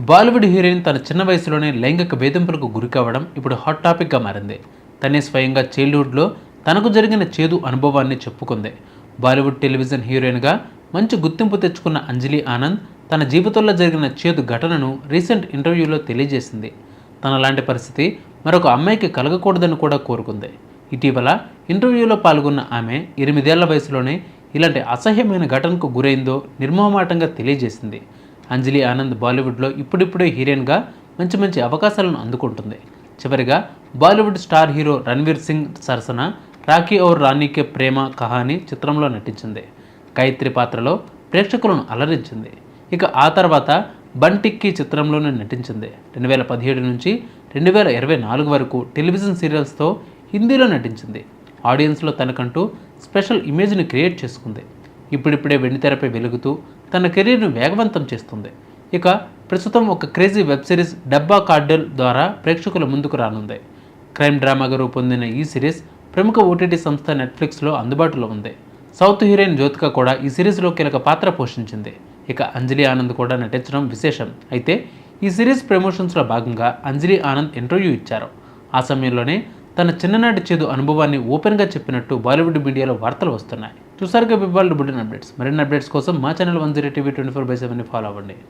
Bollywood heroine తన చిన్న వయసులోనే లైంగిక వేధింపులకు గురికావడం ఇప్పుడు హాట్ టాపిక్గా మారింది. తనే స్వయంగా చైల్డ్హుడ్లో తనకు జరిగిన చేదు అనుభవాన్ని చెప్పుకుంది. బాలీవుడ్ టెలివిజన్ హీరోయిన్గా మంచి గుర్తింపు తెచ్చుకున్న అంజలి ఆనంద్ తన జీవితంలో జరిగిన చేదు ఘటనను రీసెంట్ ఇంటర్వ్యూలో తెలియజేసింది. తనలాంటి పరిస్థితి మరొక అమ్మాయికి కలగకూడదని కూడా కోరుకుంది. ఇటీవల ఇంటర్వ్యూలో పాల్గొన్న ఆమె 8 ఏళ్ల వయసులోనే ఇలాంటి అసహ్యమైన ఘటనకు గురైందో నిర్మోహమాటంగా తెలియజేసింది. అంజలి ఆనంద్ బాలీవుడ్లో ఇప్పుడిప్పుడే హీరోయిన్గా మంచి మంచి అవకాశాలను అందుకుంటుంది. చివరిగా బాలీవుడ్ స్టార్ హీరో రణ్వీర్ సింగ్ సరసన రాఖీ ఔర్ రాణీకే ప్రేమ కహానీ చిత్రంలో నటించింది. గాయత్రి పాత్రలో ప్రేక్షకులను అలరించింది. ఇక ఆ తర్వాత బంటిక్కీ చిత్రంలోనే నటించింది. 2017 నుంచి 2024 వరకు టెలివిజన్ సీరియల్స్తో హిందీలో నటించింది. ఆడియన్స్లో తనకంటూ స్పెషల్ ఇమేజ్ని క్రియేట్ చేసుకుంది. ఇప్పుడిప్పుడే వెండితెరపై వెలుగుతూ తన కెరీర్ను వేగవంతం చేస్తుంది. ఇక ప్రస్తుతం ఒక క్రేజీ వెబ్ సిరీస్ డబ్బా కార్డెల్ ద్వారా ప్రేక్షకుల ముందుకు రానుంది. క్రైమ్ డ్రామాగా రూపొందిన ఈ సిరీస్ ప్రముఖ ఓటీటీ సంస్థ నెట్ఫ్లిక్స్లో అందుబాటులో ఉంది. సౌత్ హీరోయిన్ జ్యోతిక కూడా ఈ సిరీస్లో కీలక పాత్ర పోషించింది. ఇక అంజలి ఆనంద్ కూడా నటించడం విశేషం. అయితే ఈ సిరీస్ ప్రమోషన్స్లో భాగంగా అంజలి ఆనంద్ ఇంటర్వ్యూ ఇచ్చారు. ఆ సమయంలోనే తన చిన్ననాటి చేదు అనుభవాన్ని ఓపెన్గా చెప్పినట్టు బాలీవుడ్ మీడియాలో వార్తలు వస్తున్నాయి. చూసారుగా బిబ్బాల్డ్ బుల్లిన్ అప్డేట్స్. మరిన్ని అప్డేట్స్ కోసం మా ఛానల్ 10 TV 24/7 ఫాలో అవ్వండి.